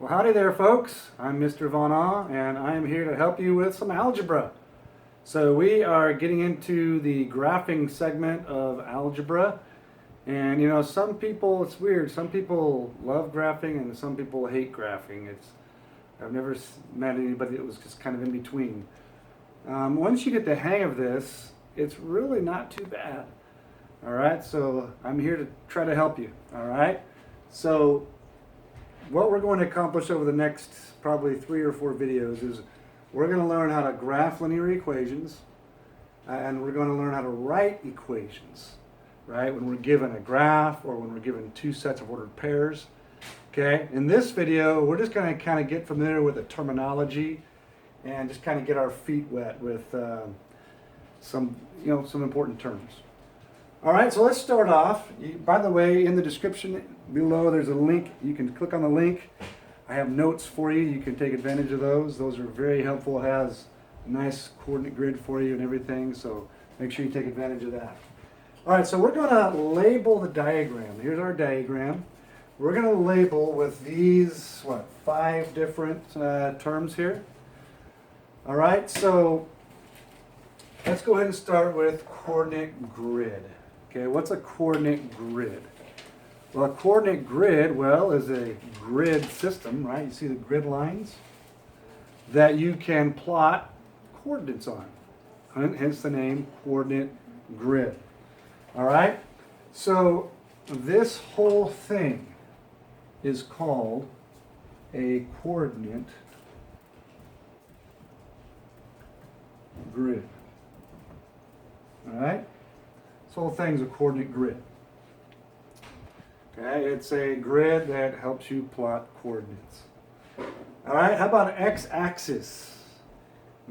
Well, howdy there, folks. I'm Mr. Von Ah, and I'm here to help you with some algebra. So we are getting into the graphing segment of algebra. And you know, some people, it's weird, some people love graphing and some people hate graphing. I've never met anybody that was just kind of in between. Once you get the hang of this, it's really not too bad. All right, so I'm here to try to help you. All right, so what we're going to accomplish over the next probably 3 or 4 videos is we're going to learn how to graph linear equations, and we're going to learn how to write equations, right? When we're given a graph or when we're given 2 sets of ordered pairs. Okay, in this video, we're just going to kind of get familiar with the terminology and just kind of get our feet wet with some important terms. All right, so let's start off. By the way, in the description below, there's a link. You can click on the link. I have notes for you. You can take advantage of those. Those are very helpful. It has a nice coordinate grid for you and everything, so make sure you take advantage of that. All right, so we're going to label the diagram. Here's our diagram. We're going to label with these, 5 different terms here. All right, so let's go ahead and start with coordinate grid. Okay, what's a coordinate grid? Well, a coordinate grid, is a grid system, right? You see the grid lines that you can plot coordinates on, hence the name coordinate grid. All right, so this whole thing is called a coordinate grid. All right, this whole thing's a coordinate grid. Okay, it's a grid that helps you plot coordinates. All right, how about x-axis?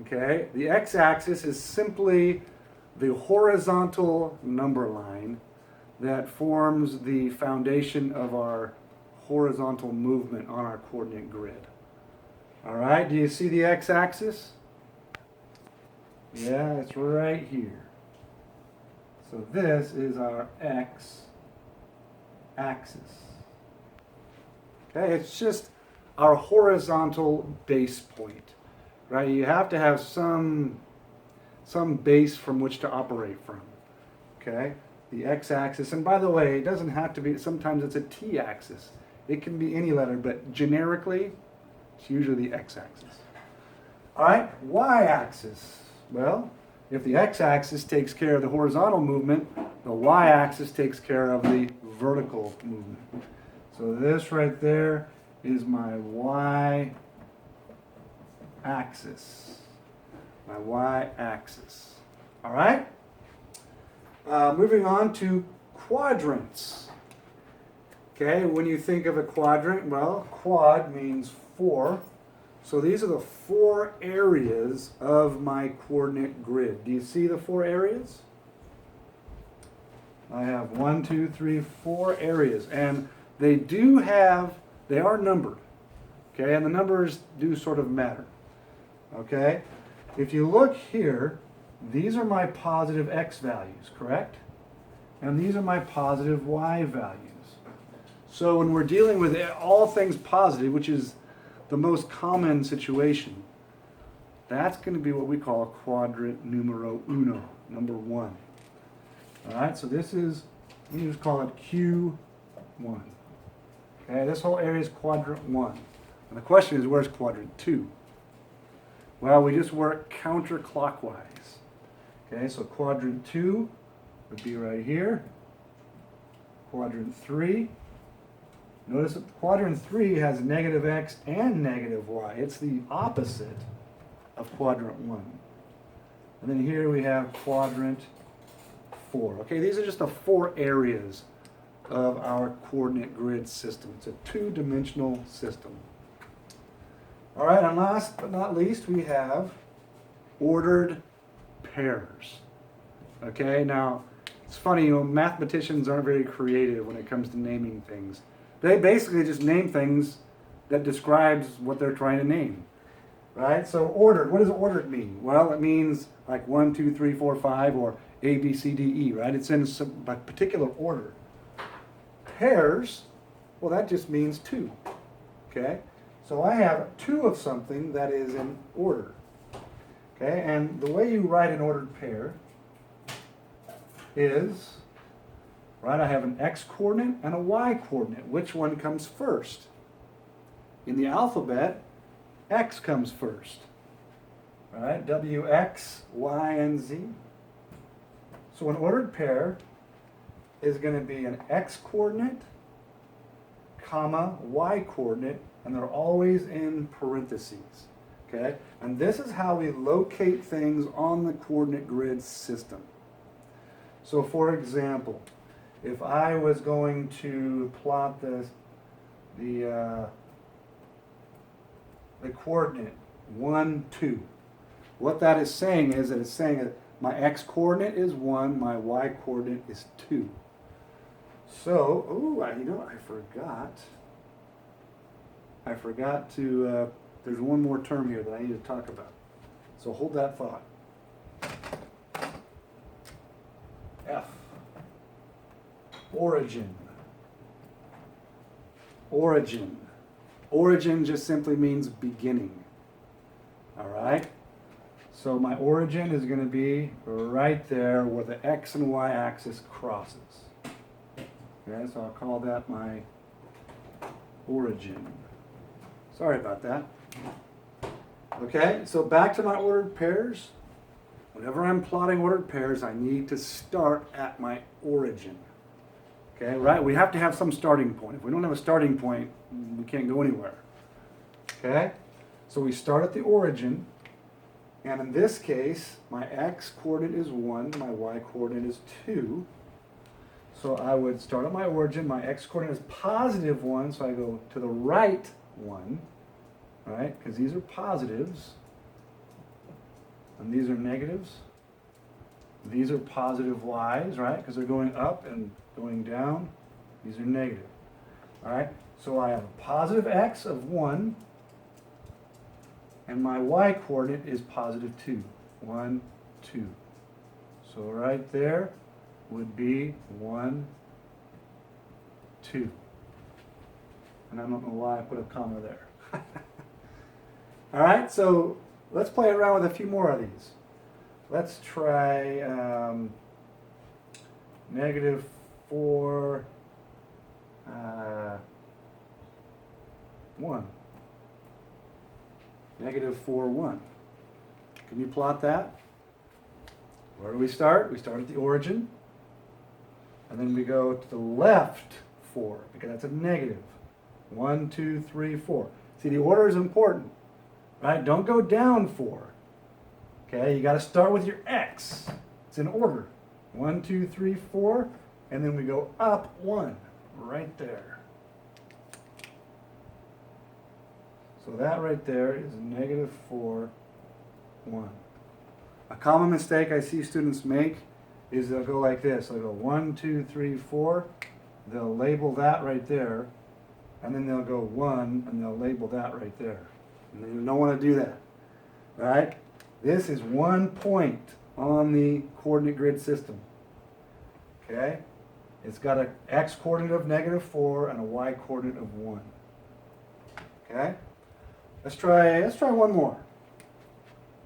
Okay, the x-axis is simply the horizontal number line that forms the foundation of our horizontal movement on our coordinate grid. All right, do you see the x-axis? Yeah, it's right here. So this is our x-axis. Okay, it's just our horizontal base point, right? You have to have some base from which to operate from. Okay, the x-axis, and by the way, it doesn't have to be. Sometimes it's a t-axis. It can be any letter, but generically, it's usually the x-axis. All right, y-axis. Well, if the x-axis takes care of the horizontal movement, the y-axis takes care of the vertical movement. So this right there is my y-axis. My y-axis. All right? Moving on to quadrants. Okay, when you think of a quadrant, well, quad means 4. So these are the 4 areas of my coordinate grid. Do you see the 4 areas? I have 1, 2, 3, 4 areas, and they are numbered. Okay, and the numbers do sort of matter. Okay, if you look here, these are my positive x values, correct? And these are my positive y values. So when we're dealing with all things positive, which is the most common situation, that's going to be what we call a quadrant numero uno, number 1. All right, so this is, we just call it Q1. Okay, this whole area is quadrant 1. And the question is, where's quadrant 2? Well, we just work counterclockwise. Okay, so quadrant 2 would be right here. Quadrant 3. Notice that quadrant 3 has negative x and negative y. It's the opposite of quadrant 1. And then here we have quadrant 4. Okay, these are just the 4 areas of our coordinate grid system. It's a 2-dimensional system. All right, and last but not least, we have ordered pairs. Okay, now it's funny, mathematicians aren't very creative when it comes to naming things. They basically just name things that describes what they're trying to name, right? So ordered, what does ordered mean? Well, it means like 1, 2, 3, 4, 5, or A, B, C, D, E, right? It's in a particular order. Pairs, well, that just means 2, okay? So I have 2 of something that is in order. Okay, and the way you write an ordered pair is, right, I have an x coordinate and a y coordinate. Which one comes first? In the alphabet, x comes first. Right, W, X, Y, and Z. So an ordered pair is going to be an x coordinate, comma, y coordinate, and they're always in parentheses. Okay? And this is how we locate things on the coordinate grid system. So for example, if I was going to plot the coordinate 1, 2, what that is saying is that it's saying that my x coordinate is 1, my y coordinate is 2. So, you know what, I forgot to, there's one more term here that I need to talk about. So hold that thought. F. Origin. Origin. Origin just simply means beginning. All right? So my origin is going to be right there where the x and y axis crosses. Okay, so I'll call that my origin. Sorry about that. Okay, so back to my ordered pairs. Whenever I'm plotting ordered pairs, I need to start at my origin. Okay, right? We have to have some starting point. If we don't have a starting point, we can't go anywhere. Okay, so we start at the origin. And in this case, my x coordinate is 1, my y coordinate is 2. So I would start at my origin. My x coordinate is positive 1, so I go to the right 1, right? Because these are positives, and these are negatives. These are positive y's, right? Because they're going up and going down. These are negative, all right? So I have a positive x of 1, and my y coordinate is positive 2. 1, 2. So right there would be 1, 2. And I don't know why I put a comma there. All right, so let's play around with a few more of these. Let's try negative 4, 1. Negative 4, 1. Can you plot that? Where do we start? We start at the origin. And then we go to the left 4, because that's a negative. 1, 2, 3, 4. See, the order is important, right? Don't go down 4. Okay, you got to start with your x. It's in order. 1, 2, 3, 4. And then we go up 1, right there. So that right there is negative 4, 1. A common mistake I see students make is they'll go like this. They'll go 1, 2, 3, 4. They'll label that right there. And then they'll go 1, and they'll label that right there. And you don't want to do that, right? This is 1 point on the coordinate grid system. Okay? It's got an x coordinate of negative 4 and a y coordinate of 1. Okay? Let's try one more.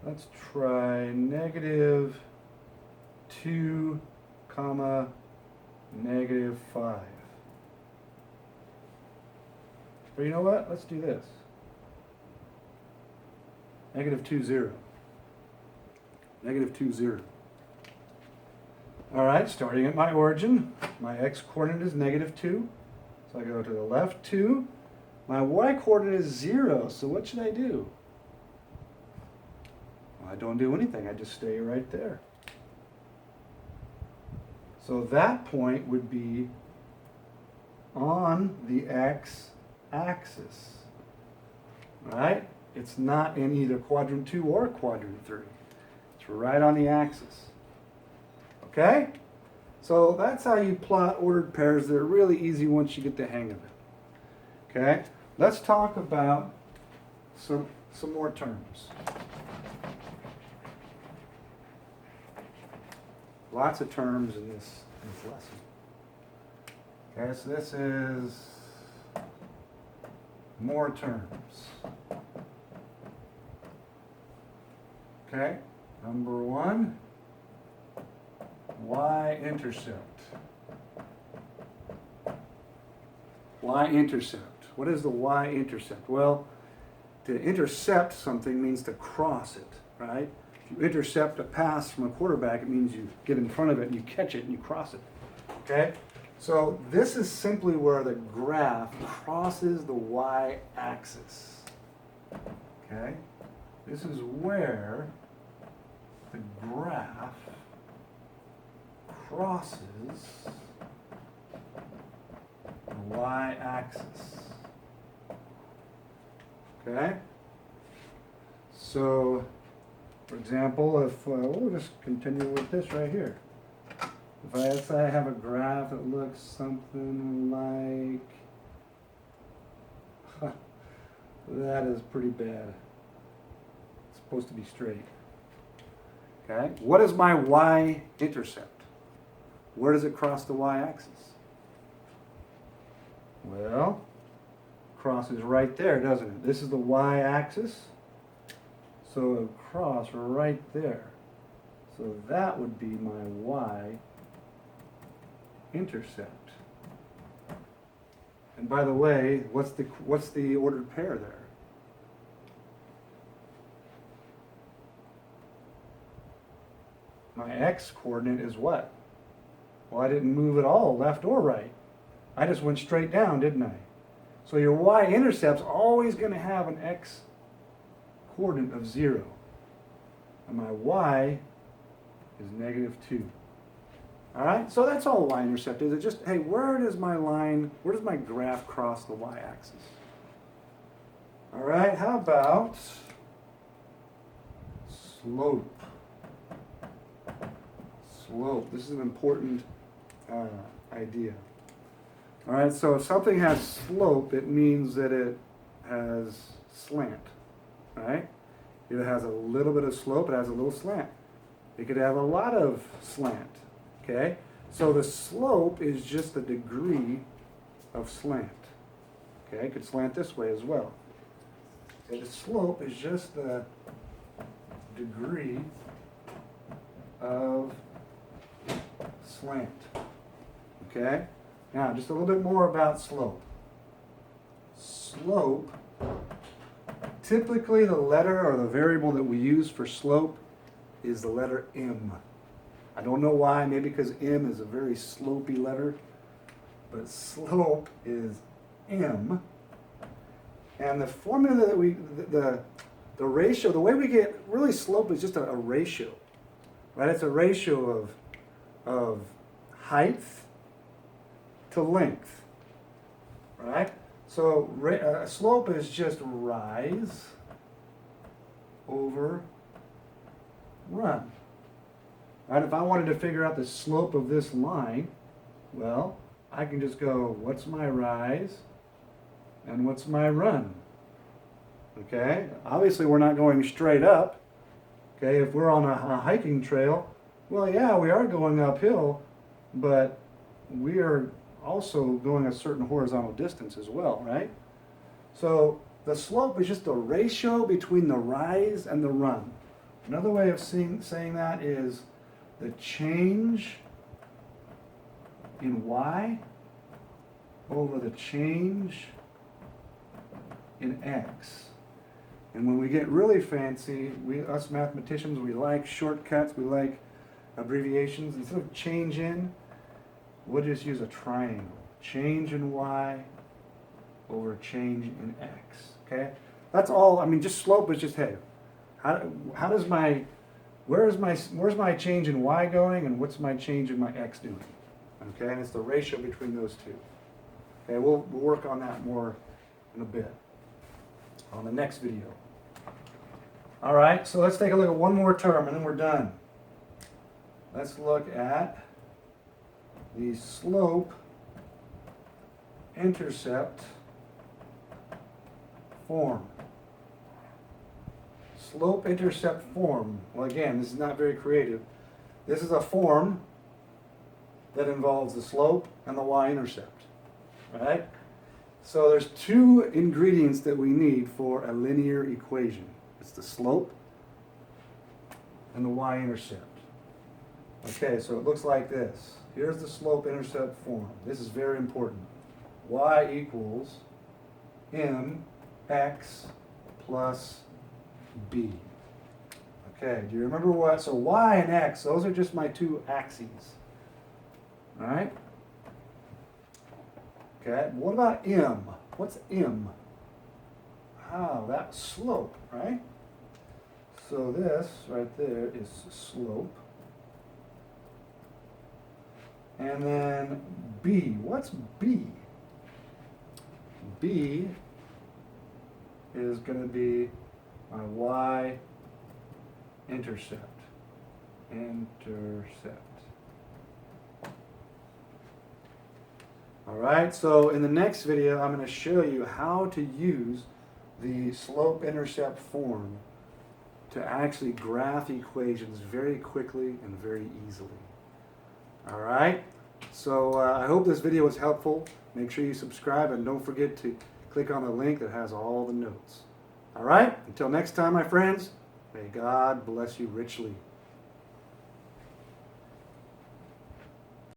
Let's try negative 2, comma, negative 5. Or you know what? Let's do this. Negative 2, 0. Negative 2, 0. All right, starting at my origin, my x coordinate is negative 2. So I go to the left 2. My y coordinate is 0, so what should I do? Well, I don't do anything, I just stay right there. So that point would be on the x-axis, right? It's not in either quadrant 2 or quadrant 3. It's right on the axis. Okay? So that's how you plot ordered pairs. They're really easy once you get the hang of it. Okay? Let's talk about some more terms. Lots of terms in this lesson. Okay, so this is more terms. Okay, number one, y-intercept. Y-intercept. What is the y-intercept? Well, to intercept something means to cross it, right? If you intercept a pass from a quarterback, it means you get in front of it and you catch it and you cross it. Okay? So this is simply where the graph crosses the y-axis. Okay? This is where the graph crosses the y-axis. Okay? So, for example, if we'll just continue with this right here. If let's say I have a graph that looks something like, that is pretty bad. It's supposed to be straight. Okay? What is my y-intercept? Where does it cross the y-axis? Well, crosses right there, doesn't it? This is the y-axis, so it'll cross right there. So that would be my y-intercept. And by the way, what's the ordered pair there? My x-coordinate is what? Well, I didn't move at all, left or right. I just went straight down, didn't I? So your y-intercept's always going to have an x-coordinate of 0. And my y is -2. All right? So that's all y-intercept is. It's just, hey, where does my graph cross the y-axis? All right, how about slope? Slope. This is an important idea. All right, so if something has slope, it means that it has slant, right? If it has a little bit of slope, it has a little slant. It could have a lot of slant, okay? So the slope is just the degree of slant, okay? It could slant this way as well. Okay, the slope is just the degree of slant, okay? Now, just a little bit more about slope. Slope, typically the letter or the variable that we use for slope is the letter M. I don't know why, maybe because M is a very slopey letter, but slope is M. And the formula that the ratio, the way we get, really slope is just a ratio, right? It's a ratio of height to length, right? So slope is just rise over run. Right? If I wanted to figure out the slope of this line, well, I can just go, what's my rise and what's my run? Okay? Obviously, we're not going straight up. Okay? If we're on a hiking trail, well, yeah, we are going uphill, but we are also going a certain horizontal distance as well, right? So the slope is just the ratio between the rise and the run. Another way of saying that is the change in y over the change in x. And when we get really fancy, us mathematicians, we like shortcuts, we like abbreviations. Instead of change in, we'll just use a triangle. Change in y over change in x. Okay? That's all. I mean, just slope is just, hey, how does where's my change in y going and what's my change in my x doing? Okay? And it's the ratio between those two. Okay, we'll work on that more in a bit on the next video. All right, so let's take a look at one more term and then we're done. Let's look at the slope intercept form. Slope intercept form. Well, again, this is not very creative. This is a form that involves the slope and the y-intercept, right? So there's two ingredients that we need for a linear equation. It's the slope and the y-intercept. Okay, so it looks like this. Here's the slope-intercept form. This is very important. Y equals mx plus b. Okay, do you remember what? So y and x, those are just my two axes. All right? Okay, what about m? What's m? Oh, that's slope, right? So this right there is slope. And then b, what's b? B is going to be my y-intercept. Alright, so in the next video I'm going to show you how to use the slope-intercept form to actually graph equations very quickly and very easily. Alright, so I hope this video was helpful. Make sure you subscribe and don't forget to click on the link that has all the notes. Alright, until next time my friends, may God bless you richly.